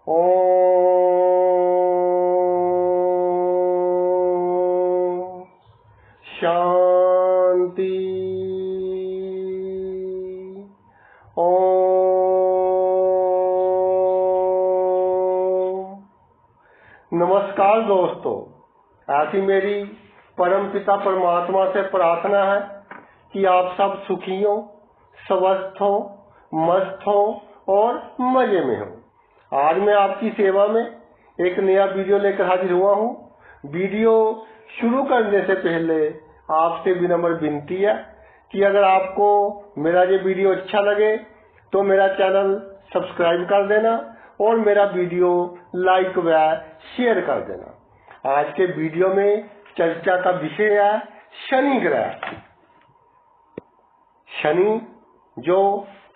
ओम शांति। ओम नमस्कार दोस्तों, ऐसी मेरी परम पिता परमात्मा से प्रार्थना है कि आप सब सुखी हो, स्वस्थ हो, मस्त हो और मजे में हो। आज मैं आपकी सेवा में एक नया वीडियो लेकर हाजिर हुआ हूँ। वीडियो शुरू करने से पहले आपसे विनम्र विनती है कि अगर आपको मेरा ये वीडियो अच्छा लगे तो मेरा चैनल सब्सक्राइब कर देना और मेरा वीडियो लाइक व शेयर कर देना। आज के वीडियो में चर्चा का विषय है शनि ग्रह। शनि जो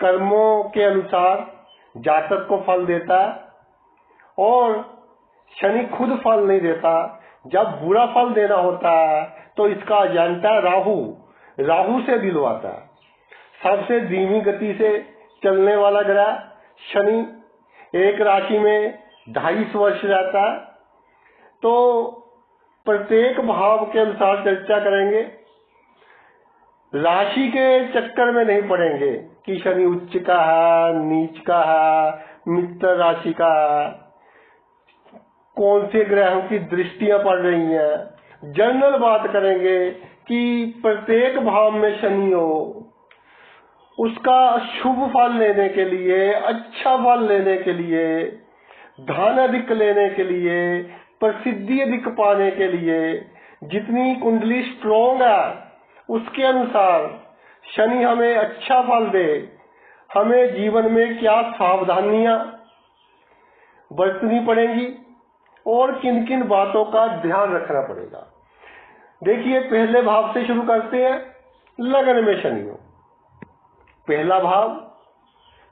कर्मों के अनुसार जातक को फल देता है, और शनि खुद फल नहीं देता। जब बुरा फल देना होता है तो इसका एजेंटा राहु से दिलवाता है। सबसे धीमी गति से चलने वाला ग्रह शनि एक राशि में 2.5 वर्ष रहता है। तो प्रत्येक भाव के अनुसार चर्चा करेंगे, राशि के चक्कर में नहीं पड़ेंगे कि शनि उच्च का है, नीच का है, मित्र राशि का है, कौन से ग्रहों की दृष्टियां पड़ रही हैं। जनरल बात करेंगे कि प्रत्येक भाव में शनि हो, उसका शुभ फल लेने के लिए, अच्छा फल लेने के लिए, धन अधिक लेने के लिए, प्रसिद्धि अधिक पाने के लिए, जितनी कुंडली स्ट्रॉन्ग है उसके अनुसार शनि हमें अच्छा फल दे। हमें जीवन में क्या सावधानियां बरतनी पड़ेंगी और किन किन बातों का ध्यान रखना पड़ेगा। देखिए, पहले भाव से शुरू करते हैं। लगन में शनि हो, पहला भाव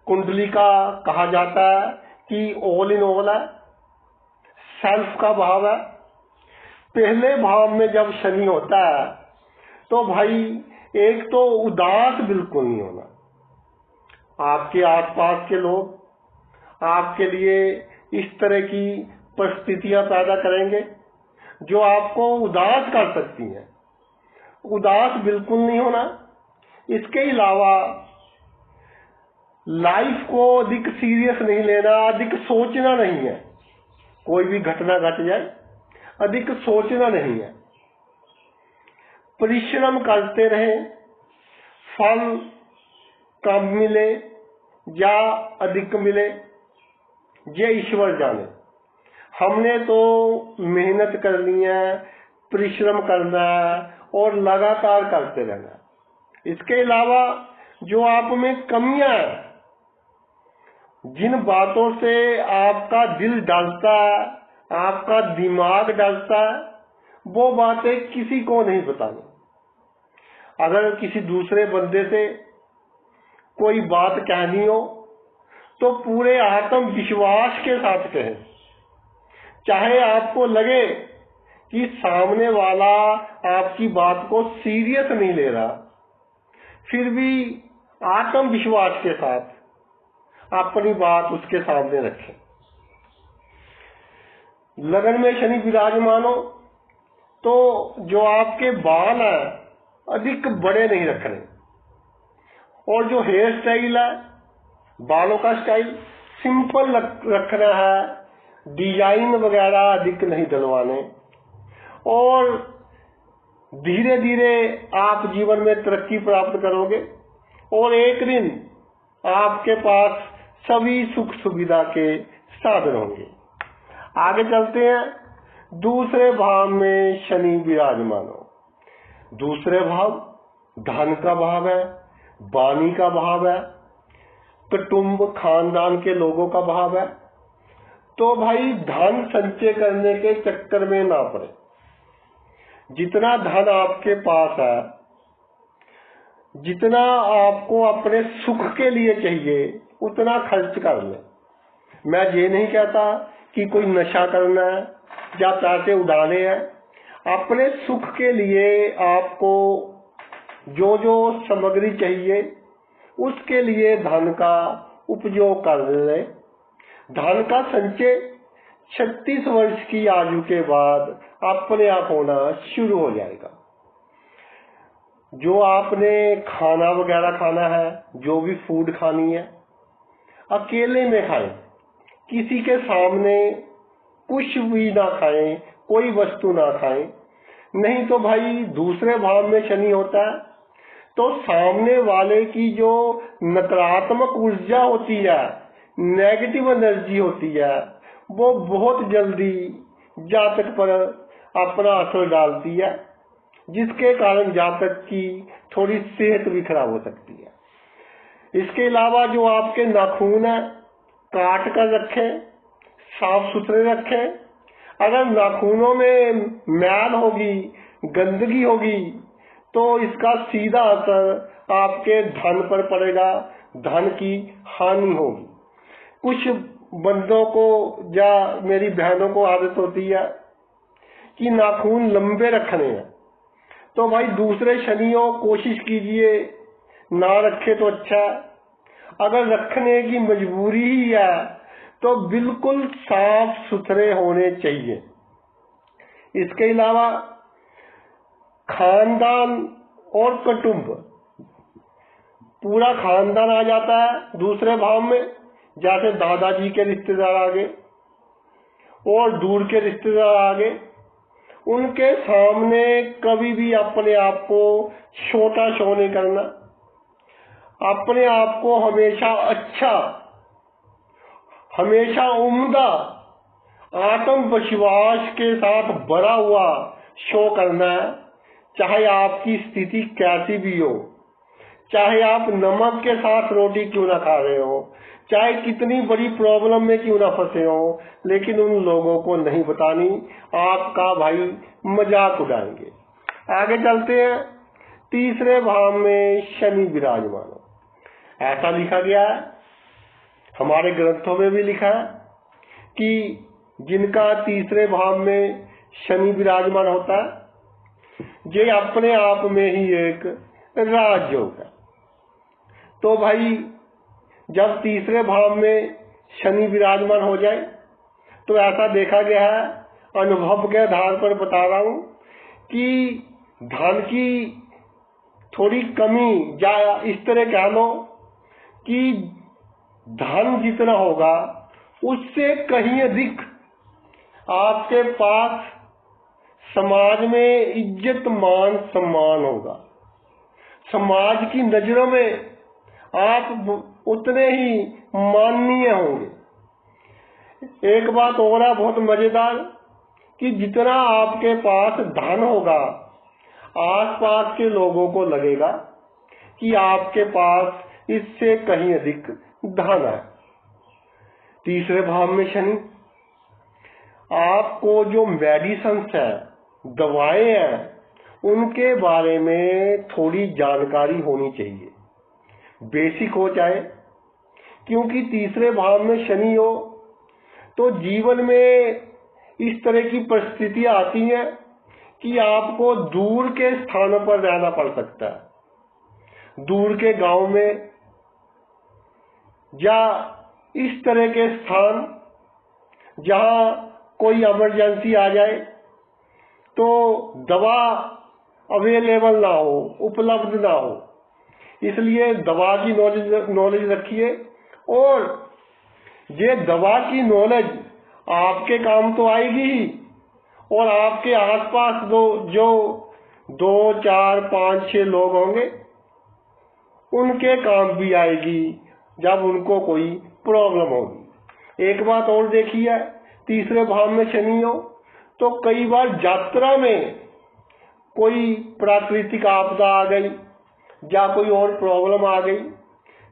कुंडली का कहा जाता है कि ऑल इन ऑल है, सेल्फ का भाव है। पहले भाव में जब शनि होता है तो भाई एक तो उदास बिल्कुल नहीं होना। आपके आसपास के लोग आपके लिए इस तरह की परिस्थितियां पैदा करेंगे जो आपको उदास कर सकती हैं। उदास बिल्कुल नहीं होना। इसके अलावा लाइफ को अधिक सीरियस नहीं लेना, अधिक सोचना नहीं है। कोई भी घटना घट जाए, अधिक सोचना नहीं है। परिश्रम करते रहें, फल कम मिले या अधिक मिले ये ईश्वर जाने। हमने तो मेहनत करनी है, परिश्रम करना है और लगातार करते रहना। इसके अलावा जो आप में कमियां हैं, जिन बातों से आपका दिल डरता है, आपका दिमाग डरता है, वो बातें किसी को नहीं बतानी। अगर किसी दूसरे बंदे से कोई बात कहनी हो तो पूरे आत्मविश्वास के साथ कहें। चाहे आपको लगे कि सामने वाला आपकी बात को सीरियस नहीं ले रहा, फिर भी आत्मविश्वास के साथ अपनी बात उसके सामने रखें। लगन में शनि विराजमान हो तो जो आपके बाल हैं अधिक बड़े नहीं रखने, और जो हेयर स्टाइल है, बालों का स्टाइल सिंपल रखना है। डिजाइन वगैरह अधिक नहीं डलवाने, और धीरे धीरे आप जीवन में तरक्की प्राप्त करोगे और एक दिन आपके पास सभी सुख सुविधा के साधन होंगे। आगे चलते हैं। दूसरे भाव में शनि विराजमान हो। दूसरे भाव धन का भाव है, वाणी का भाव है, कुटुंब खानदान के लोगों का भाव है। तो भाई धन संचय करने के चक्कर में ना पड़े। जितना धन आपके पास है, जितना आपको अपने सुख के लिए चाहिए, उतना खर्च कर ले। मैं ये नहीं कहता कि कोई नशा करना है या पैसे उड़ाने हैं। अपने सुख के लिए आपको जो जो सामग्री चाहिए उसके लिए धन का उपयोग कर ले। धन का संचय 36 वर्ष की आयु के बाद अपने आप होना शुरू हो जाएगा। जो आपने खाना वगैरह खाना है, जो भी फूड खानी है, अकेले में खाएं, किसी के सामने कुछ भी ना खाएं, कोई वस्तु ना खाएं। नहीं तो भाई दूसरे भाव में शनि होता है तो सामने वाले की जो नकारात्मक ऊर्जा होती है, नेगेटिव एनर्जी होती है, वो बहुत जल्दी जातक पर अपना असर डालती है, जिसके कारण जातक की थोड़ी सेहत भी खराब हो सकती है। इसके अलावा जो आपके नाखून है, काट कर रखें, साफ सुथरे रखें। अगर नाखूनों में मैल होगी, गंदगी होगी, तो इसका सीधा असर आपके धन पर पड़ेगा, धन की हानि होगी। कुछ बंदों को या मेरी बहनों को आदत होती है कि नाखून लंबे रखने हैं, तो भाई दूसरे शनियों कोशिश कीजिए ना रखे तो अच्छा। अगर रखने की मजबूरी ही है तो बिल्कुल साफ सुथरे होने चाहिए। इसके अलावा खानदान और कुटुंब, पूरा खानदान आ जाता है दूसरे भाव में, जैसे दादाजी के रिश्तेदार आ गए और दूर के रिश्तेदार आ गए। उनके सामने कभी भी अपने आप को छोटा शो नहीं करना। अपने आप को हमेशा अच्छा, हमेशा उम्दा, आत्मविश्वास के साथ भरा हुआ शो करना है। चाहे आपकी स्थिति कैसी भी हो, चाहे आप नमक के साथ रोटी क्यों ना खा रहे हो, चाहे कितनी बड़ी प्रॉब्लम में क्यों ना फंसे हो, लेकिन उन लोगों को नहीं बतानी, आपका भाई मजाक उड़ाएंगे। आगे चलते हैं। तीसरे भाव में शनि विराजमान हो, ऐसा लिखा गया है, हमारे ग्रंथों में भी लिखा है कि जिनका तीसरे भाव में शनि विराजमान होता है, ये अपने आप में ही एक राजयोग है। तो भाई जब तीसरे भाव में शनि विराजमान हो जाए तो ऐसा देखा गया है, अनुभव के आधार पर बता रहा हूं, कि धन की थोड़ी कमी, या इस तरह कह लो कि धन जितना होगा उससे कहीं अधिक आपके पास समाज में इज्जत मान सम्मान होगा। समाज की नजरों में आप उतने ही माननीय होंगे। एक बात और है बहुत मजेदार, कि जितना आपके पास धन होगा, आसपास के लोगों को लगेगा कि आपके पास इससे कहीं अधिक धन है। तीसरे भाव में शनि, आपको जो मेडिसिन्स है, दवाएं हैं, उनके बारे में थोड़ी जानकारी होनी चाहिए, बेसिक हो जाए। क्योंकि तीसरे भाव में शनि हो तो जीवन में इस तरह की परिस्थितियां आती हैं कि आपको दूर के स्थानों पर रहना पड़ सकता है, दूर के गांव में, या इस तरह के स्थान जहां कोई इमरजेंसी आ जाए तो दवा अवेलेबल ना हो, उपलब्ध ना हो। इसलिए दवा की नॉलेज रखिए, और ये दवा की नॉलेज आपके काम तो आएगी ही, और आपके आसपास जो 2, 4, 5, 6 लोग होंगे उनके काम भी आएगी जब उनको कोई प्रॉब्लम होगी। एक बात और देखिए, तीसरे भाव में शनि हो तो कई बार यात्रा में कोई प्राकृतिक आपदा आ गई या कोई और प्रॉब्लम आ गई,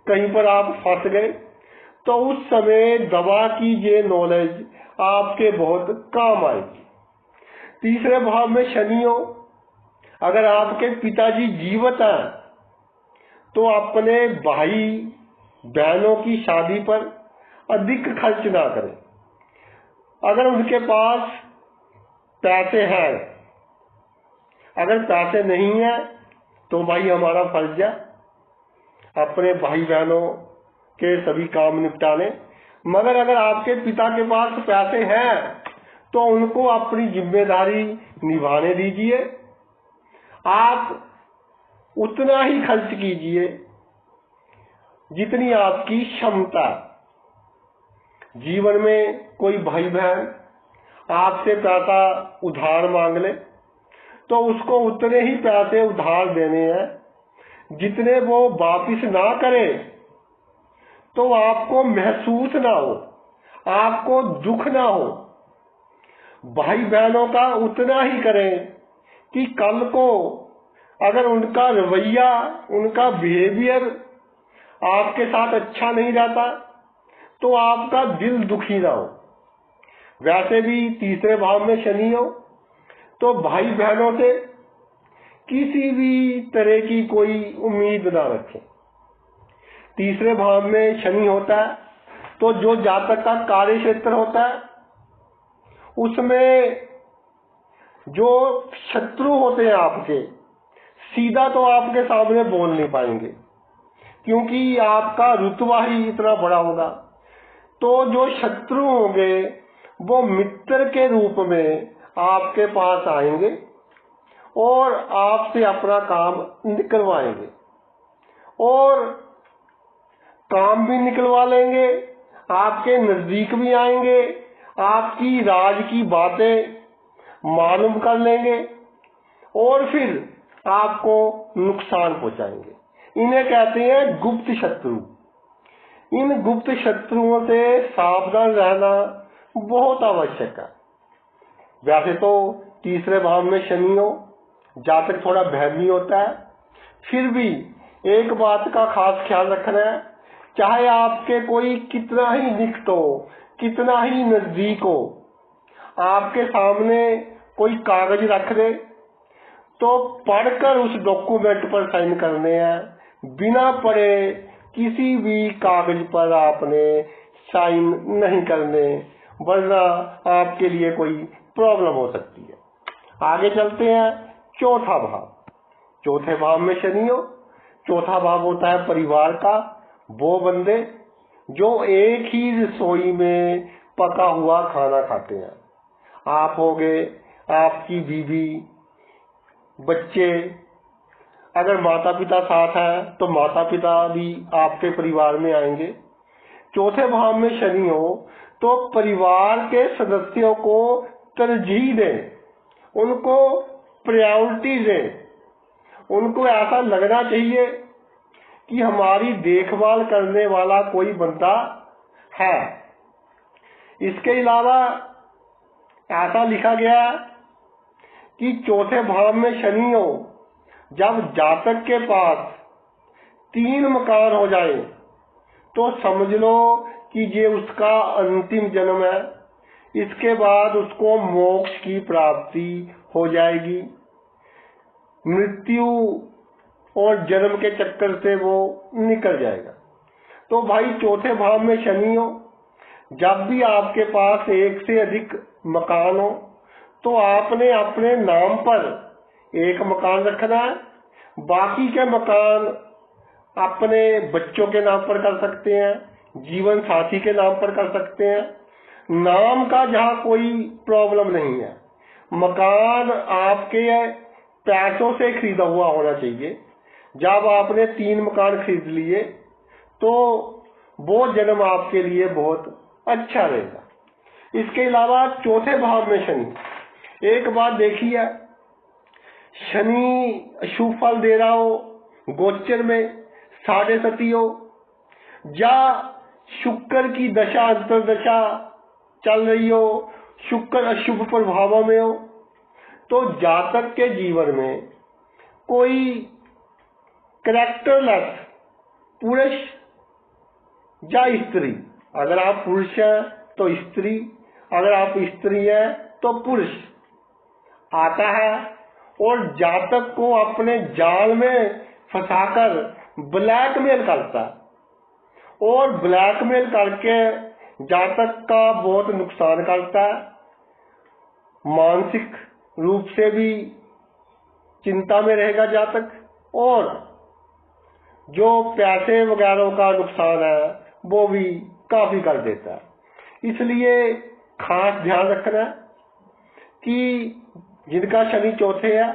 कहीं पर आप फंस गए, तो उस समय दवा की ये नॉलेज आपके बहुत काम आएगी। तीसरे भाव में शनि हो, अगर आपके पिताजी जीवित हैं तो अपने भाई बहनों की शादी पर अधिक खर्च ना करें। अगर उनके पास पैसे हैं, अगर पैसे नहीं है तो भाई हमारा फर्ज है अपने भाई बहनों के सभी काम निपटाने, मगर अगर आपके पिता के पास पैसे हैं तो उनको अपनी जिम्मेदारी निभाने दीजिए। आप उतना ही खर्च कीजिए जितनी आपकी क्षमता। जीवन में कोई भाई बहन आपसे पैसा उधार मांग ले तो उसको उतने ही पैसे उधार देने हैं जितने वो वापिस ना करे तो आपको महसूस ना हो, आपको दुख ना हो। भाई बहनों का उतना ही करें कि कल को अगर उनका रवैया, उनका बिहेवियर आपके साथ अच्छा नहीं रहता तो आपका दिल दुखी ना हो। वैसे भी तीसरे भाव में शनि हो तो भाई बहनों से किसी भी तरह की कोई उम्मीद ना रखें। तीसरे भाव में शनि होता है तो जो जातक का कार्य क्षेत्र होता है उसमें जो शत्रु होते हैं आपके, सीधा तो आपके सामने बोल नहीं पाएंगे क्योंकि आपका रुतबा ही इतना बड़ा होगा। तो जो शत्रु होंगे वो मित्र के रूप में आपके पास आएंगे और आपसे अपना काम निकलवाएंगे और काम भी निकलवा लेंगे, आपके नजदीक भी आएंगे, आपकी राज की बातें मालूम कर लेंगे और फिर आपको नुकसान पहुंचाएंगे। इन्हें कहते हैं गुप्त शत्रु। इन गुप्त शत्रुओं से सावधान रहना बहुत आवश्यक है। वैसे तो तीसरे भाव में शनि हो, जातक थोड़ा भयमी होता है, फिर भी एक बात का खास ख्याल रखना है, चाहे आपके कोई कितना ही निकट हो, कितना ही नजदीक हो, आपके सामने कोई कागज रख दे तो पढ़कर उस डॉक्यूमेंट पर साइन करने हैं। बिना पढ़े किसी भी कागज पर आपने साइन नहीं करने, वरना आपके लिए कोई प्रॉब्लम हो सकती है। आगे चलते हैं चौथा भाव। चौथे भाव में शनि हो, चौथा भाव होता है परिवार का। वो बंदे जो एक ही रसोई में पका हुआ खाना खाते हैं, आप हो गए, आपकी बीवी, बच्चे, अगर माता पिता साथ है तो माता पिता भी आपके परिवार में आएंगे। चौथे भाव में शनि हो तो परिवार के सदस्यों को तरजीह दें, उनको प्रायोरिटी दें। उनको ऐसा लगना चाहिए कि हमारी देखभाल करने वाला कोई बंदा है। इसके अलावा ऐसा लिखा गया कि चौथे भाव में शनि हो जब जातक के पास 3 मकान हो जाए तो समझ लो कि ये उसका अंतिम जन्म है। इसके बाद उसको मोक्ष की प्राप्ति हो जाएगी। मृत्यु और जन्म के चक्कर से वो निकल जाएगा। तो भाई चौथे भाव में शनि हो, जब भी आपके पास एक से अधिक मकान हो तो आपने अपने नाम पर एक मकान रखना है, बाकी के मकान अपने बच्चों के नाम पर कर सकते हैं, जीवन साथी के नाम पर कर सकते हैं। नाम का जहाँ कोई प्रॉब्लम नहीं है। मकान आपके पैसों से खरीदा हुआ होना चाहिए। जब आपने 3 मकान खरीद लिए तो वो जन्म आपके लिए बहुत अच्छा रहेगा। इसके अलावा चौथे भाव में शनि, एक बात देखिए, शनि अशुभ फल दे रहा हो, गोचर में 7.5 हो, या शुक्र की दशा अंतर्दशा चल रही हो, शुक्र अशुभ प्रभावों में हो, तो जातक के जीवन में कोई कैरेक्टरलेस पुरुष या स्त्री, अगर आप पुरुष हैं तो स्त्री, अगर आप स्त्री हैं तो पुरुष आता है और जातक को अपने जाल में फंसाकर ब्लैकमेल करता है और ब्लैकमेल करके जातक का बहुत नुकसान करता है। मानसिक रूप से भी चिंता में रहेगा जातक, और जो पैसे वगैरह का नुकसान है वो भी काफी कर देता है। इसलिए खास ध्यान रखना कि जिनका शनि चौथे है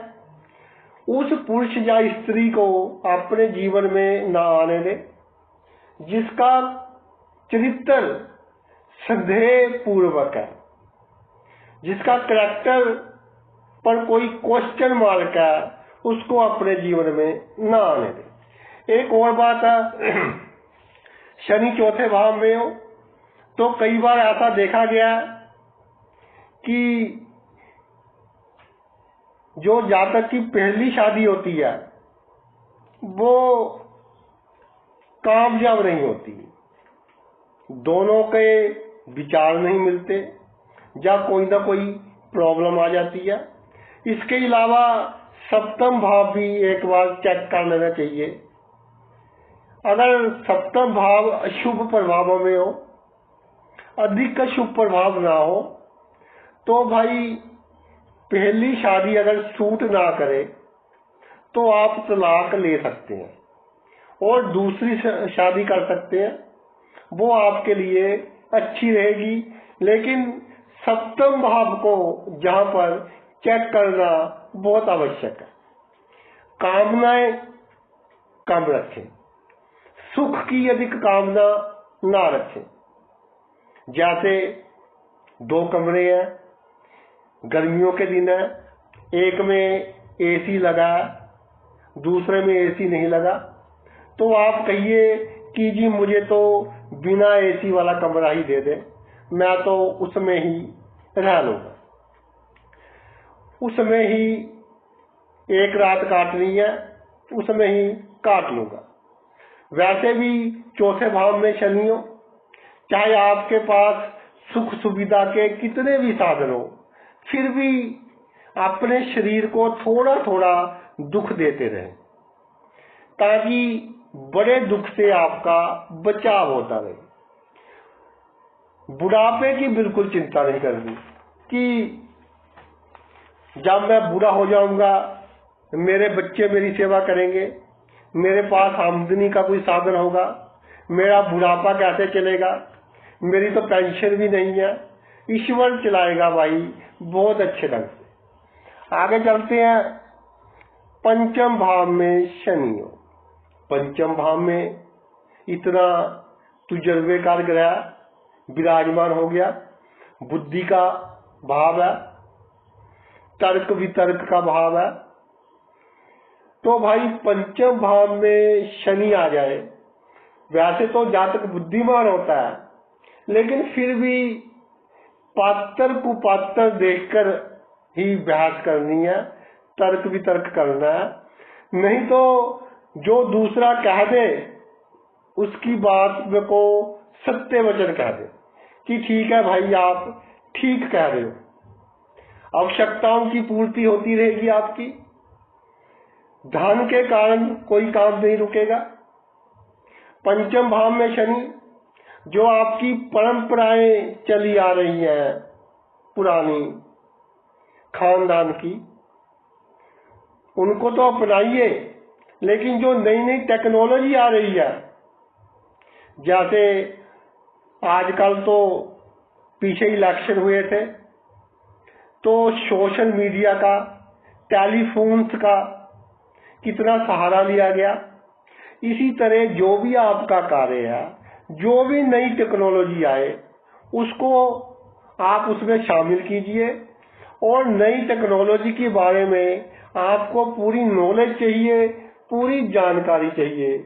उस पुरुष या स्त्री को अपने जीवन में ना आने दे जिसका चरित्र संदेह पूर्वक है, जिसका करैक्टर पर कोई क्वेश्चन मार्क है, उसको अपने जीवन में ना आने दे। एक और बात है, शनि चौथे भाव में हो तो कई बार ऐसा देखा गया कि जो जातक की पहली शादी होती है वो कामयाब नहीं होती, दोनों के विचार नहीं मिलते या कोई ना कोई प्रॉब्लम आ जाती है। इसके अलावा सप्तम भाव भी एक बार चेक कर लेना चाहिए। अगर सप्तम भाव अशुभ प्रभाव में हो, अधिक शुभ प्रभाव ना हो, तो भाई पहली शादी अगर सूट ना करे तो आप तलाक ले सकते हैं और दूसरी शादी कर सकते हैं, वो आपके लिए अच्छी रहेगी। लेकिन सप्तम भाव को जहां पर चेक करना बहुत आवश्यक है। कामनाएं कम रखें, सुख की अधिक कामना ना रखें। जैसे 2 कमरे हैं, गर्मियों के दिन है, एक में एसी लगा है, दूसरे में एसी नहीं लगा, तो आप कहिए कि जी मुझे तो बिना एसी वाला कमरा ही दे दे, मैं तो उसमें ही रह लूंगा, उसमें ही एक रात काटनी है, उसमें ही काट लूंगा। वैसे भी चौथे भाव में शनि हो, चाहे आपके पास सुख सुविधा के कितने भी साधन हो, फिर भी अपने शरीर को थोड़ा थोड़ा दुख देते रहे ताकि बड़े दुख से आपका बचाव होता रहे। बुढ़ापे की बिल्कुल चिंता नहीं करनी कि जब मैं बूढ़ा हो जाऊंगा मेरे बच्चे मेरी सेवा करेंगे, मेरे पास आमदनी का कोई साधन होगा, मेरा बुढ़ापा कैसे चलेगा, मेरी तो पेंशन भी नहीं है, ईश्वर चलाएगा भाई बहुत अच्छे ढंग से। आगे चलते हैं। पंचम भाव में शनि हो, पंचम भाव में इतना तजुर्बेकार ग्रह विराजमान हो गया, बुद्धि का भाव है, तर्क वितर्क का भाव है, तो भाई पंचम भाव में शनि आ जाए, वैसे तो जातक बुद्धिमान होता है लेकिन फिर भी पात्र कुपात्र देखकर ही बहस करनी है, तर्क वितर्क करना है, नहीं तो जो दूसरा कह दे उसकी बात को सत्य वचन कह दे कि ठीक है भाई आप ठीक कह रहे हो, आवश्यकताओं की पूर्ति होती रहेगी आपकी, धन के कारण कोई काम नहीं रुकेगा। पंचम भाव में शनि जो आपकी परंपराएं चली आ रही हैं पुरानी खानदान की, उनको तो अपनाइए, लेकिन जो नई नई टेक्नोलॉजी आ रही है, जैसे आजकल तो पीछे इलेक्शन हुए थे तो सोशल मीडिया का, टेलीफोन्स का कितना सहारा लिया गया, इसी तरह जो भी आपका कार्य है, जो भी नई टेक्नोलॉजी आए उसको आप उसमें शामिल कीजिए और नई टेक्नोलॉजी के बारे में आपको पूरी नॉलेज चाहिए, पूरी जानकारी चाहिए,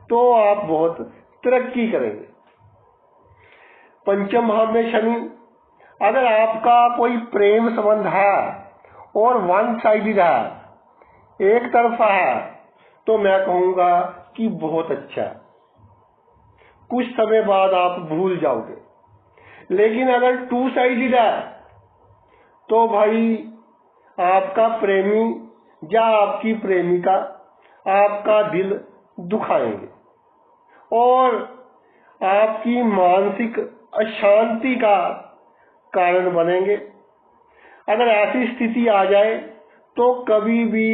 तो आप बहुत तरक्की करेंगे। पंचम भाव में शनि, अगर आपका कोई प्रेम संबंध है और वन साइडेड है, एक तरफा है, तो मैं कहूंगा कि बहुत अच्छा है, कुछ समय बाद आप भूल जाओगे। लेकिन अगर 2 साइडेड है तो भाई आपका प्रेमी या आपकी प्रेमिका आपका दिल दुखाएंगे और आपकी मानसिक अशांति का कारण बनेंगे। अगर ऐसी स्थिति आ जाए तो कभी भी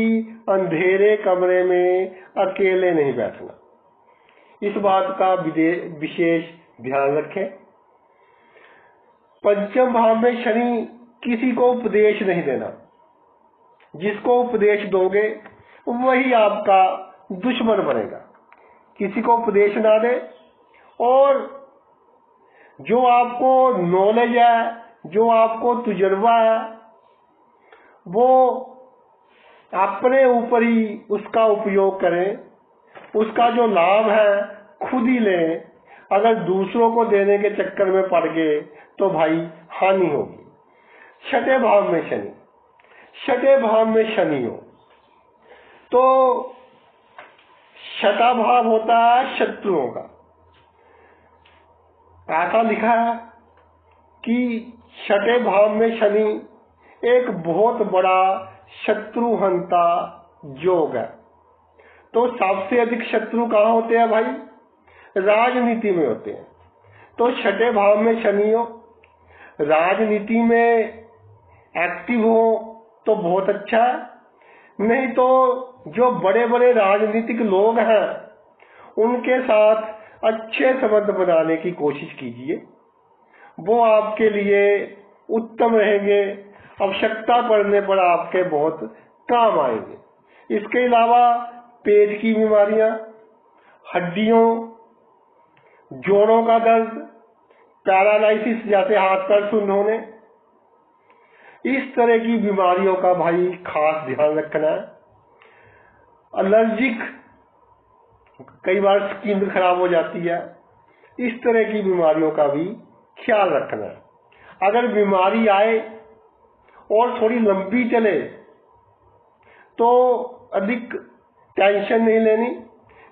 अंधेरे कमरे में अकेले नहीं बैठना, इस बात का विशेष ध्यान रखें। पंचम भाव में शनि किसी को उपदेश नहीं देना। जिसको उपदेश दोगे वही आपका दुश्मन बनेगा। किसी को उपदेश ना दे, और जो आपको नॉलेज है, जो आपको तजुर्बा है, वो अपने ऊपर ही उसका उपयोग करें। उसका जो लाभ है खुद ही लें। अगर दूसरों को देने के चक्कर में पड़ गए तो भाई हानि होगी। छठे भाव में शनि, छठे भाव में शनि हो तो छठा भाव होता है शत्रुओं का। ऐसा लिखा है कि छठे भाव में शनि एक बहुत बड़ा शत्रुहंता योग है। तो सबसे अधिक शत्रु कहाँ होते हैं भाई? राजनीति में होते हैं। तो छठे भाव में शनि हो, राजनीति में एक्टिव हो तो बहुत अच्छा है। नहीं तो जो बड़े बड़े राजनीतिक लोग हैं उनके साथ अच्छे संबंध बनाने की कोशिश कीजिए, वो आपके लिए उत्तम रहेंगे। आवश्यकता पड़ने पर आपके बहुत काम आएंगे। इसके अलावा पेट की बीमारियां, हड्डियों, जोड़ों का दर्द, पैरालाइसिस जैसे हाथ पैर सुन्न होने, इस तरह की बीमारियों का भाई खास ध्यान रखना है। एलर्जिक, कई बार स्किन खराब हो जाती है, इस तरह की बीमारियों का भी ख्याल रखना है। अगर बीमारी आए और थोड़ी लंबी चले तो अधिक टेंशन नहीं लेनी,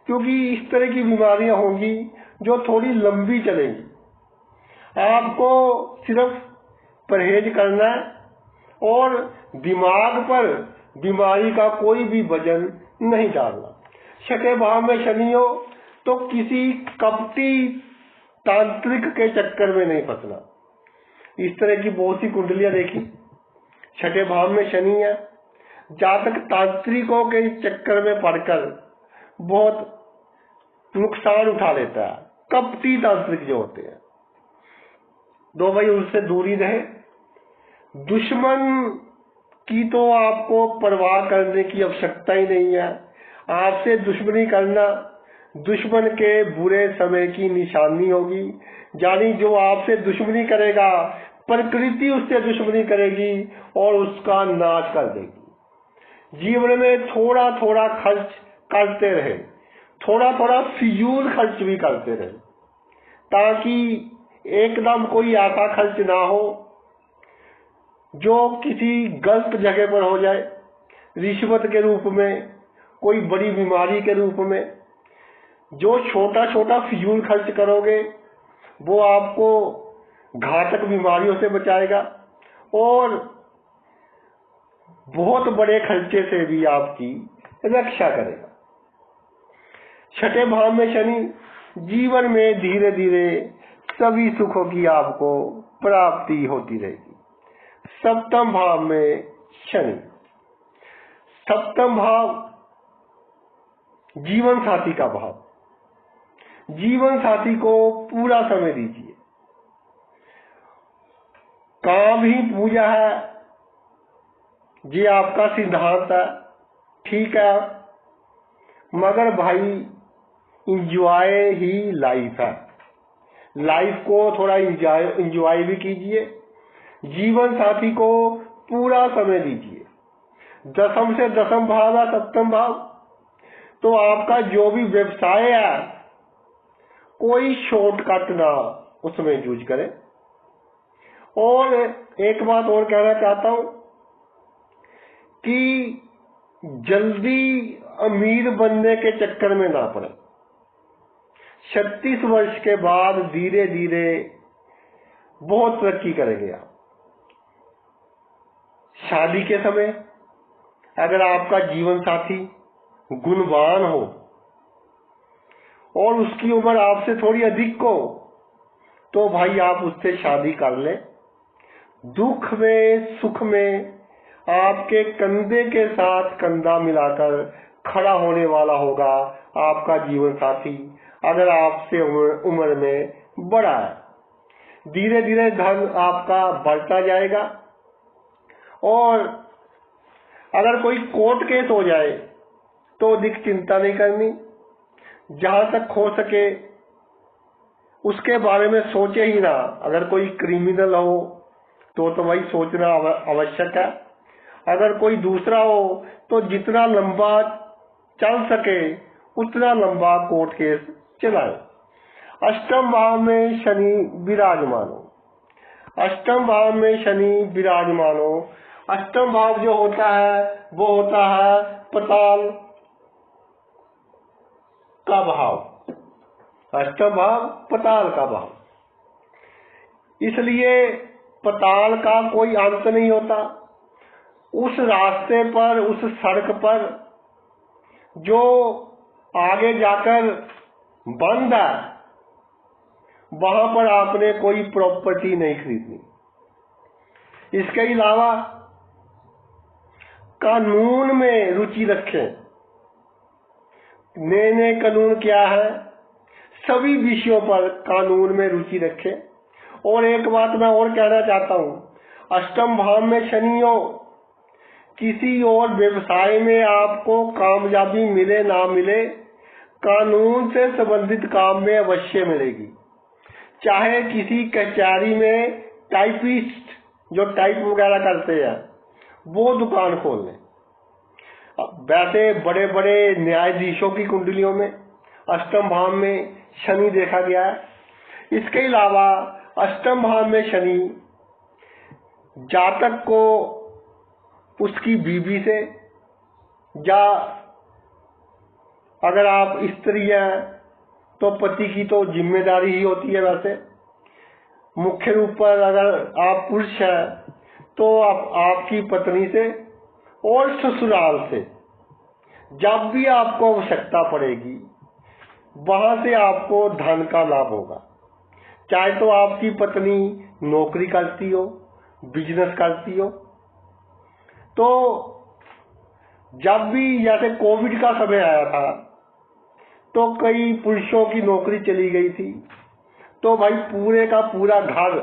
क्योंकि इस तरह की बीमारियां होंगी जो थोड़ी लंबी चलेंगी। आपको सिर्फ परहेज करना है और दिमाग पर बीमारी का कोई भी वजन नहीं डालना। छठे भाव में शनि हो तो किसी कपटी तांत्रिक के चक्कर में नहीं फंसना। इस तरह की बहुत सी कुंडलियां देखी, छठे भाव में शनि है, जातक तांत्रिकों के चक्कर में पड़कर बहुत नुकसान उठा लेता है। कपटी तांत्रिक जो होते हैं, दो भाई उनसे दूरी रहे। दुश्मन की तो आपको परवाह करने की आवश्यकता ही नहीं है। आपसे दुश्मनी करना दुश्मन के बुरे समय की निशानी होगी। यानी जो आपसे दुश्मनी करेगा, प्रकृति उससे दुश्मनी करेगी और उसका नाश कर देगी। जीवन में थोड़ा थोड़ा खर्च करते रहे, थोड़ा थोड़ा फिजूल खर्च भी करते रहे, ताकि एकदम कोई ऐसा खर्च ना हो जो किसी गलत जगह पर हो जाए, रिश्वत के रूप में, कोई बड़ी बीमारी के रूप में। जो छोटा छोटा फिजूल खर्च करोगे वो आपको घातक बीमारियों से बचाएगा और बहुत बड़े खर्चे से भी आपकी रक्षा करेगा। छठे भाव में शनि जीवन में धीरे धीरे सभी सुखों की आपको प्राप्ति होती रहेगी। सप्तम भाव में शनि, सप्तम भाव जीवन साथी का भाव। जीवन साथी को पूरा समय दीजिए। काम ही पूजा है, ये आपका सिद्धांत है, ठीक है, मगर भाई इंजॉय ही लाइफ है। लाइफ को थोड़ा इंजॉय भी कीजिए। जीवन साथी को पूरा समय दीजिए। दसम से दसम भाव है सप्तम भाव, तो आपका जो भी व्यवसाय है कोई शॉर्टकट ना उसमें यूज करें। और एक बात और कहना चाहता हूं कि जल्दी अमीर बनने के चक्कर में ना पड़े। 36 वर्ष के बाद धीरे धीरे बहुत तरक्की करेंगे आप। शादी के समय अगर आपका जीवन साथी गुणवान हो और उसकी उम्र आपसे थोड़ी अधिक हो तो भाई आप उससे शादी कर लें। दुख में सुख में आपके कंधे के साथ कंधा मिलाकर खड़ा होने वाला होगा आपका जीवन साथी, अगर आपसे उम्र में बड़ा है, धीरे धीरे धन आपका बढ़ता जाएगा। और अगर कोई कोर्ट केस हो जाए तो अधिक चिंता नहीं करनी, जहां तक हो सके उसके बारे में सोचे ही ना। अगर कोई क्रिमिनल हो तो वही सोचना आवश्यक है। अगर कोई दूसरा हो तो जितना लंबा चल सके उतना लंबा कोर्ट केस चलाए। अष्टम भाव में शनि विराजमान हो, अष्टम भाव में शनि विराजमान हो। अष्टम भाव जो होता है वो होता है पताल का भाव, अष्टम भाव पताल का भाव। इसलिए पताल का कोई अंत नहीं होता। उस रास्ते पर, उस सड़क पर जो आगे जाकर बंद है, वहां पर आपने कोई प्रॉपर्टी नहीं खरीदनी। इसके अलावा कानून में रुचि रखें। नए नए कानून क्या है, सभी विषयों पर कानून में रुचि रखें। और एक बात मैं और कहना चाहता हूं, अष्टम भाव में शनि हो, किसी और व्यवसाय में आपको कामयाबी मिले ना मिले, कानून से संबंधित काम में अवश्य मिलेगी। चाहे किसी कचहरी में टाइपिस्ट जो टाइप वगैरह करते हैं वो दुकान खोल लें। वैसे बड़े बड़े न्यायाधीशों की कुंडलियों में अष्टम भाव में शनि देखा गया है। इसके अलावा अष्टम भाव में शनि जातक को उसकी बीवी से, या अगर आप स्त्री हैं तो पति की तो जिम्मेदारी ही होती है। वैसे मुख्य रूप पर अगर आप पुरुष हैं तो आपकी पत्नी से और ससुराल से जब भी आपको आवश्यकता पड़ेगी वहां से आपको धन का लाभ होगा। चाहे तो आपकी पत्नी नौकरी करती हो, बिजनेस करती हो। तो जब भी जैसे कोविड का समय आया था तो कई पुरुषों की नौकरी चली गई थी, तो भाई पूरे का पूरा घर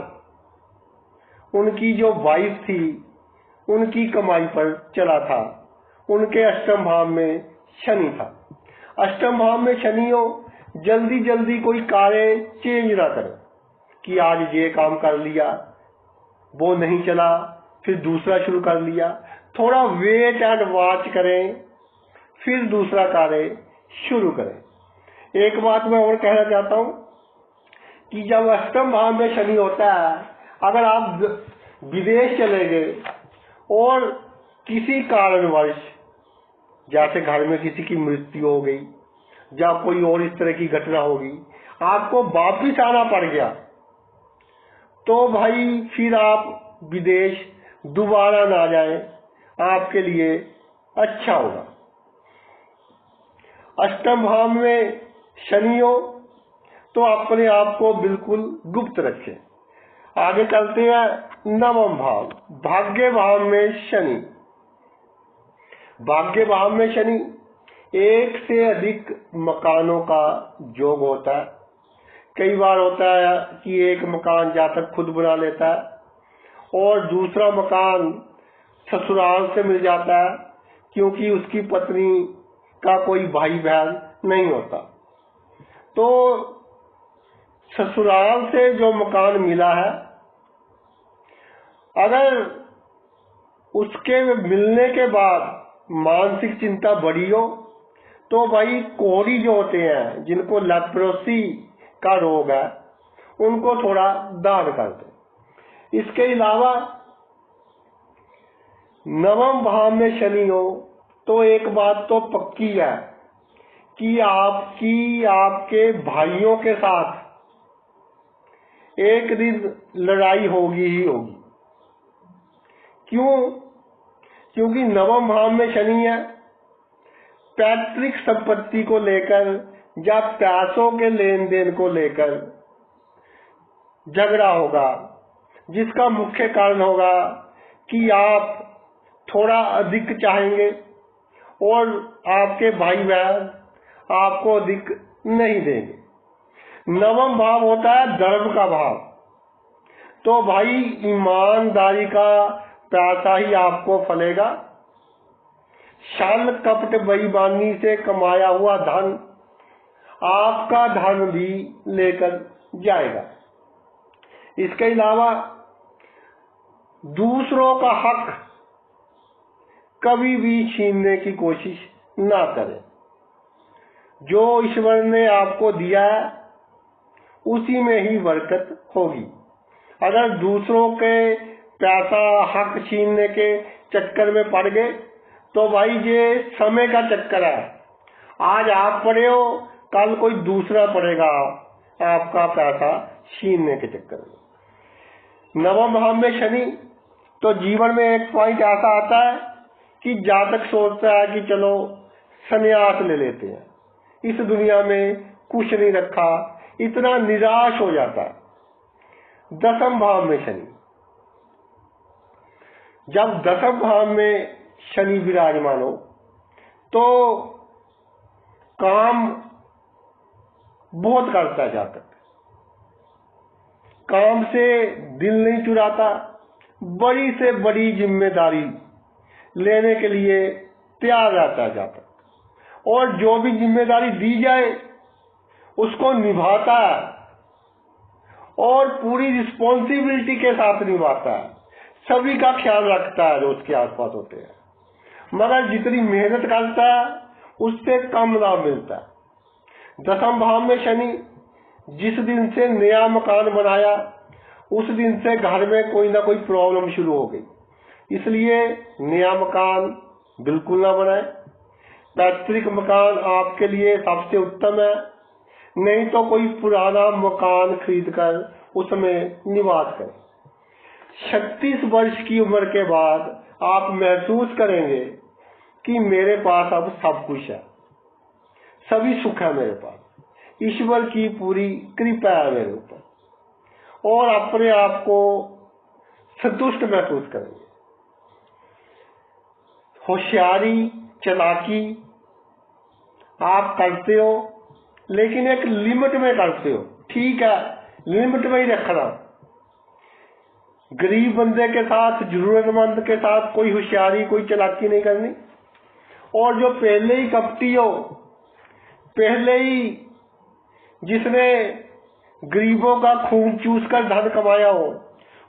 उनकी जो वाइफ थी उनकी कमाई पर चला था। उनके अष्टम भाव में शनि था। अष्टम भाव में शनि हो, जल्दी जल्दी कोई कार्य चेंज ना करें कि आज ये काम कर लिया, वो नहीं चला, फिर दूसरा शुरू कर लिया। थोड़ा वेट एंड वॉच करें, फिर दूसरा कार्य शुरू करें। एक बात मैं और कहना चाहता हूं कि जब अष्टम भाव में शनि होता है, अगर आप विदेश चले गए और किसी कारणवश, जैसे घर में किसी की मृत्यु हो गई या कोई और इस तरह की घटना होगी, आपको वापिस आना पड़ गया, तो भाई फिर आप विदेश दोबारा ना जाएं, आपके लिए अच्छा होगा। अष्टम भाव में शनि हो तो अपने आप को बिल्कुल गुप्त रखें। आगे चलते हैं नवम भाव, भाग्य भाव में शनि। भाग्य भाव में शनि एक से अधिक मकानों का योग होता है। कई बार होता है कि एक मकान जातक खुद बना लेता है और दूसरा मकान ससुराल से मिल जाता है, क्योंकि उसकी पत्नी का कोई भाई बहन नहीं होता। तो ससुराल से जो मकान मिला है, अगर उसके मिलने के बाद मानसिक चिंता बढ़ी हो तो भाई कोढ़ी जो होते हैं, जिनको लेप्रोसी का रोग है, उनको थोड़ा दान कर दे। इसके अलावा नवम भाव में शनि हो तो एक बात तो पक्की है कि आपके भाइयों के साथ एक दिन लड़ाई होगी ही होगी। क्यों? क्योंकि नवम भाव में शनि है। पैतृक संपत्ति को लेकर या पैसों के लेन देन को लेकर झगड़ा होगा, जिसका मुख्य कारण होगा कि आप थोड़ा अधिक चाहेंगे और आपके भाई बहन आपको अधिक नहीं देंगे। नवम भाव होता है धर्म का भाव। तो भाई ईमानदारी का पैसा ही आपको फलेगा। छल कपट बेईमानी से कमाया हुआ धन आपका धर्म भी लेकर जाएगा। इसके अलावा दूसरों का हक कभी भी छीनने की कोशिश ना करें। जो ईश्वर ने आपको दिया है उसी में ही बरकत होगी। अगर दूसरों के पैसा हक छीनने के चक्कर में पड़ गए तो भाई ये समय का चक्कर है। आज आप पड़े हो, कल कोई दूसरा पड़ेगा आपका पैसा छीनने के चक्कर में। नवम भाव में शनि, तो जीवन में एक पॉइंट ऐसा आता है कि जातक सोचता है कि चलो संन्यास ले लेते हैं, इस दुनिया में कुछ नहीं रखा, इतना निराश हो जाता है। दसम भाव में शनि, जब दसम भाव में शनि विराजमान हो तो काम बहुत करता है जातक, काम से दिल नहीं चुराता, बड़ी से बड़ी जिम्मेदारी लेने के लिए तैयार रहता है जातक, और जो भी जिम्मेदारी दी जाए उसको निभाता है और पूरी रिस्पॉन्सिबिलिटी के साथ निभाता है, सभी का ख्याल रखता है जो उसके आसपास होते हैं। मगर जितनी मेहनत करता है उससे कम लाभ मिलता है। दसम भाव में शनि, जिस दिन से नया मकान बनाया उस दिन से घर में कोई ना कोई प्रॉब्लम शुरू हो गई, इसलिए नया मकान बिल्कुल ना बनाए। पैतृक मकान आपके लिए सबसे उत्तम है, नहीं तो कोई पुराना मकान खरीद कर उसमें निवास करें। 36 वर्ष की उम्र के बाद आप महसूस करेंगे कि मेरे पास अब सब कुछ है, सभी सुख है मेरे पास, ईश्वर की पूरी कृपा है मेरे ऊपर, और अपने आप को संतुष्ट महसूस करेंगे। होशियारी चालाकी आप करते हो, लेकिन एक लिमिट में करते हो, ठीक है, लिमिट में ही रखना। गरीब बंदे के साथ, जरूरतमंद के साथ कोई होशियारी कोई चालाकी नहीं करनी। और जो पहले ही कपटी हो, पहले ही जिसने गरीबों का खून चूस कर धन कमाया हो,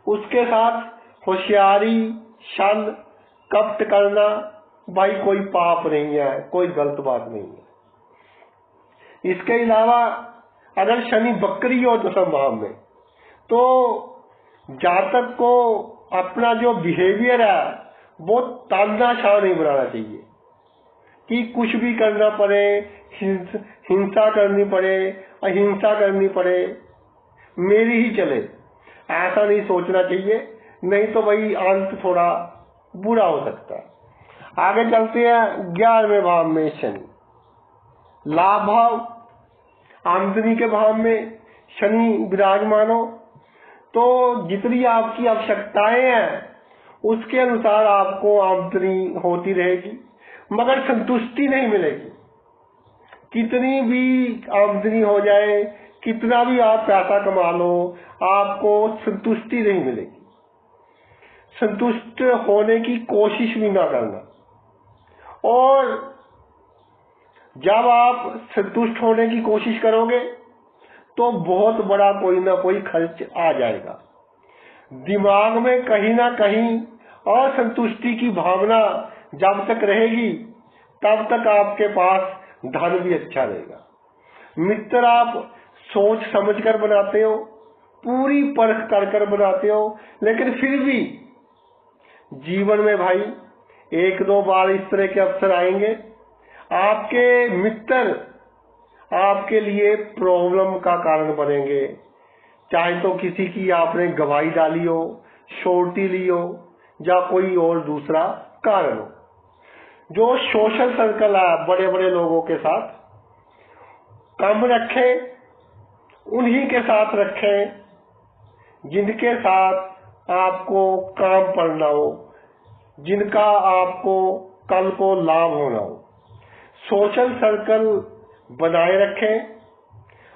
उसके साथ होशियारी छल कपट करना भाई कोई पाप नहीं है, कोई गलत बात नहीं है। इसके अलावा अगर शनि बकरी हो तो संभाव में, तो जातक को अपना जो बिहेवियर है वो तानाशाह नहीं बनाना चाहिए कि कुछ भी करना पड़े, हिंसा करनी पड़े, अहिंसा करनी पड़े, मेरी ही चले, ऐसा नहीं सोचना चाहिए, नहीं तो भाई अंत थोड़ा बुरा हो सकता है। आगे चलते हैं 11वें भाव में शनि, लाभ भाव, आमदनी के भाव में शनि विराजमान हो तो जितनी आपकी आवश्यकताएं हैं उसके अनुसार आपको आमदनी होती रहेगी, मगर संतुष्टि नहीं मिलेगी। कितनी भी आमदनी हो जाए, कितना भी आप पैसा कमा लो, आपको संतुष्टि नहीं मिलेगी। संतुष्ट होने की कोशिश भी ना करना, और जब आप संतुष्ट होने की कोशिश करोगे तो बहुत बड़ा कोई ना कोई खर्च आ जाएगा। दिमाग में कहीं ना कहीं असंतुष्टि की भावना जब तक रहेगी तब तक आपके पास धन भी अच्छा रहेगा। मित्र आप सोच समझकर बनाते हो, पूरी परख कर बनाते हो, लेकिन फिर भी जीवन में भाई एक दो बार इस तरह के अवसर आएंगे, आपके मित्र आपके लिए प्रॉब्लम का कारण बनेंगे। चाहे तो किसी की आपने गवाही डाली हो, श्योरिटी ली हो, या कोई और दूसरा कारण हो। जो सोशल सर्कल है बड़े बड़े लोगों के साथ कम रखें, उन्हीं के साथ रखें जिनके साथ आपको काम पड़ना हो, जिनका आपको कल को लाभ होना हो। सोशल सर्कल बनाए रखें,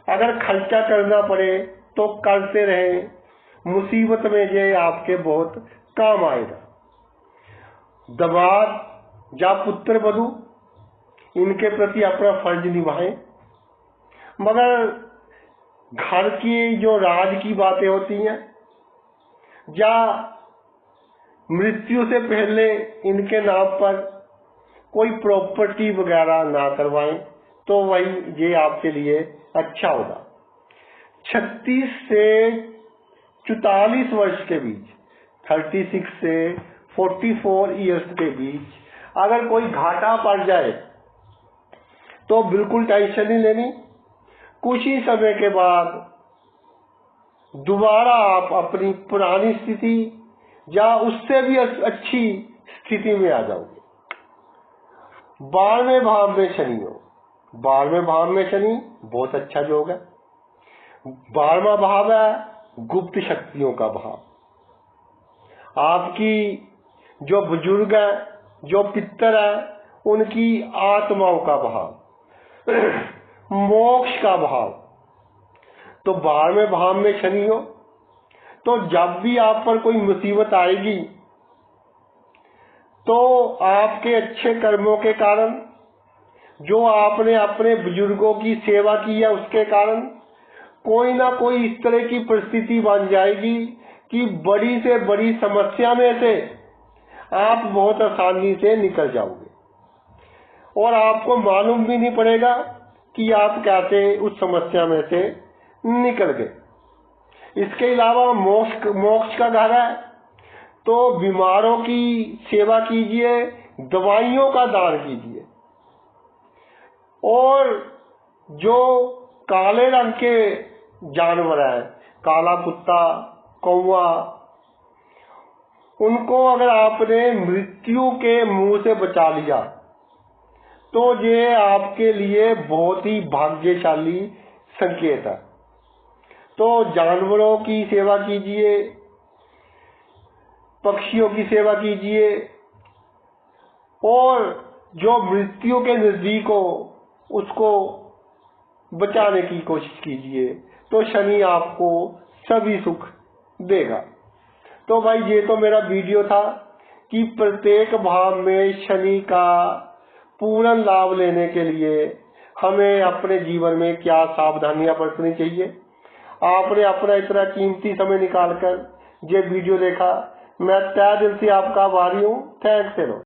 अगर खर्चा करना पड़े तो करते रहे, मुसीबत में ये आपके बहुत काम आएगा। दामाद या पुत्र वधू इनके प्रति अपना फर्ज निभाएं, मगर घर की जो राज की बातें होती हैं या मृत्यु से पहले इनके नाम पर कोई प्रॉपर्टी वगैरह ना करवाएं तो वही ये आपके लिए अच्छा होगा। 36 से 44 वर्ष के बीच, 36 से 44 ईयर्स के बीच अगर कोई घाटा पड़ जाए तो बिल्कुल टेंशन नहीं लेनी। कुछ ही समय के बाद दोबारा आप अपनी पुरानी स्थिति या उससे भी अच्छी स्थिति में आ जाओगे। 12वें भाव में शनि हो, 12वें भाव में शनि बहुत अच्छा योग है। 12वां भाव है गुप्त शक्तियों का भाव। आपकी जो बुजुर्ग है, जो पितर है, उनकी आत्माओं का भाव, मोक्ष का भाव। तो 12वें भाव में शनि हो तो जब भी आप पर कोई मुसीबत आएगी तो आपके अच्छे कर्मों के कारण, जो आपने अपने बुजुर्गों की सेवा की है उसके कारण कोई ना कोई इस तरह की परिस्थिति बन जाएगी कि बड़ी से बड़ी समस्या में से आप बहुत आसानी से निकल जाओगे और आपको मालूम भी नहीं पड़ेगा कि आप कैसे उस समस्या में से निकल गए। इसके अलावा मोक्ष का घर है तो बीमारों की सेवा कीजिए, दवाइयों का दान कीजिए। और जो काले रंग के जानवर है, काला कुत्ता, कौवा, उनको अगर आपने मृत्यु के मुंह से बचा लिया तो ये आपके लिए बहुत ही भाग्यशाली संकेत है। तो जानवरों की सेवा कीजिए, पक्षियों की सेवा कीजिए और जो मृत्यु के नजदीक हो उसको बचाने की कोशिश कीजिए, तो शनि आपको सभी सुख देगा। तो भाई ये तो मेरा वीडियो था कि प्रत्येक भाव में शनि का पूर्ण लाभ लेने के लिए हमें अपने जीवन में क्या सावधानियां बरतनी चाहिए। आपने अपना इतना कीमती समय निकालकर ये वीडियो देखा, मैं तहे दिल से आपका आभारी हूँ। थैंक्स।